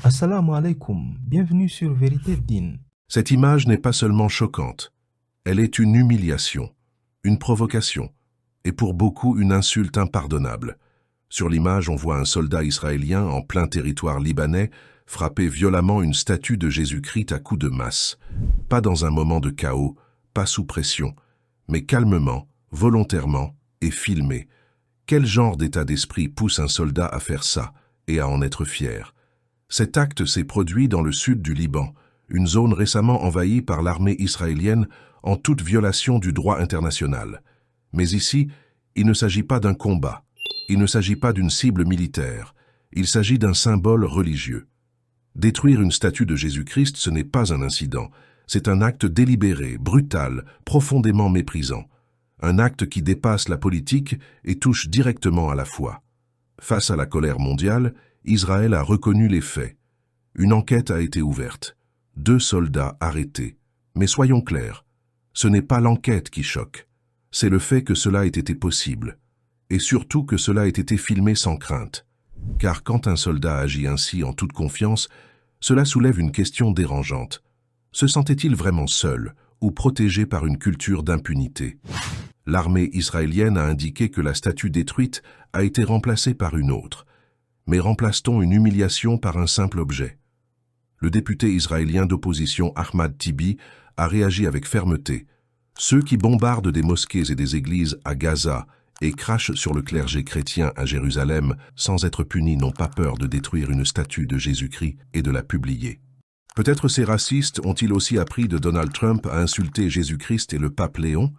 Assalamu alaikum, bienvenue sur Vérité Din. Cette image n'est pas seulement choquante, elle est une humiliation, une provocation, et pour beaucoup une insulte impardonnable. Sur l'image, on voit un soldat israélien en plein territoire libanais frapper violemment une statue de Jésus-Christ à coups de masse. Pas dans un moment de chaos, pas sous pression, mais calmement, volontairement et filmé. Quel genre d'état d'esprit pousse un soldat à faire ça et à en être fier? Cet acte s'est produit dans le sud du Liban, une zone récemment envahie par l'armée israélienne en toute violation du droit international. Mais ici, il ne s'agit pas d'un combat, il ne s'agit pas d'une cible militaire, il s'agit d'un symbole religieux. Détruire une statue de Jésus-Christ, ce n'est pas un incident, c'est un acte délibéré, brutal, profondément méprisant. Un acte qui dépasse la politique et touche directement à la foi. Face à la colère mondiale, Israël a reconnu les faits. Une enquête a été ouverte. 2 soldats arrêtés. Mais soyons clairs, ce n'est pas l'enquête qui choque. C'est le fait que cela ait été possible. Et surtout que cela ait été filmé sans crainte. Car quand un soldat agit ainsi en toute confiance, cela soulève une question dérangeante. Se sentait-il vraiment seul ou protégé par une culture d'impunité? L'armée israélienne a indiqué que la statue détruite a été remplacée par une autre. Mais remplace-t-on une humiliation par un simple objet? Le député israélien d'opposition Ahmad Tibi a réagi avec fermeté. Ceux qui bombardent des mosquées et des églises à Gaza et crachent sur le clergé chrétien à Jérusalem sans être punis n'ont pas peur de détruire une statue de Jésus-Christ et de la publier. Peut-être ces racistes ont-ils aussi appris de Donald Trump à insulter Jésus-Christ et le pape Léon,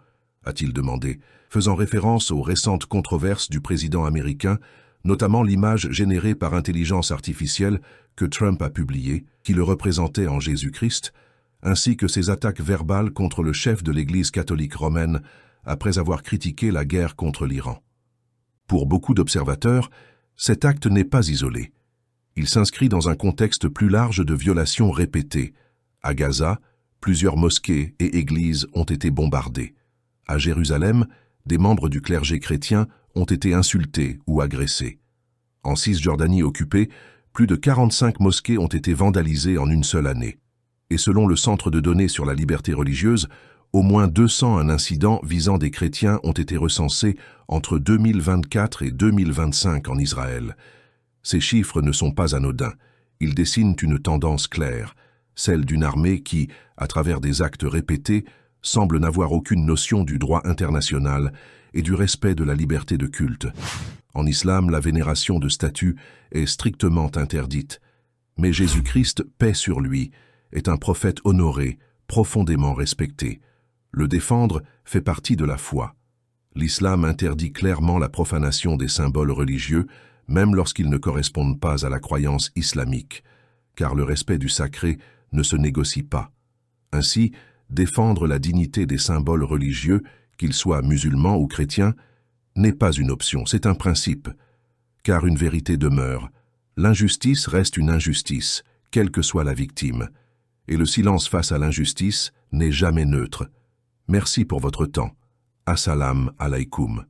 a-t-il demandé, faisant référence aux récentes controverses du président américain, notamment l'image générée par intelligence artificielle que Trump a publiée, qui le représentait en Jésus-Christ, ainsi que ses attaques verbales contre le chef de l'Église catholique romaine après avoir critiqué la guerre contre l'Iran. Pour beaucoup d'observateurs, cet acte n'est pas isolé. Il s'inscrit dans un contexte plus large de violations répétées. À Gaza, plusieurs mosquées et églises ont été bombardées. À Jérusalem, des membres du clergé chrétien ont été insultés ou agressés. En Cisjordanie occupée, plus de 45 mosquées ont été vandalisées en une seule année. Et selon le Centre de données sur la liberté religieuse, au moins 201 incidents visant des chrétiens ont été recensés entre 2024 et 2025 en Israël. Ces chiffres ne sont pas anodins. Ils dessinent une tendance claire, celle d'une armée qui, à travers des actes répétés, semble n'avoir aucune notion du droit international et du respect de la liberté de culte. En islam, la vénération de statues est strictement interdite. Mais Jésus-Christ, paix sur lui, est un prophète honoré, profondément respecté. Le défendre fait partie de la foi. L'islam interdit clairement la profanation des symboles religieux, même lorsqu'ils ne correspondent pas à la croyance islamique, car le respect du sacré ne se négocie pas. Ainsi, défendre la dignité des symboles religieux, qu'ils soient musulmans ou chrétiens, n'est pas une option, c'est un principe. Car une vérité demeure, l'injustice reste une injustice, quelle que soit la victime. Et le silence face à l'injustice n'est jamais neutre. Merci pour votre temps. Assalamu alaikum.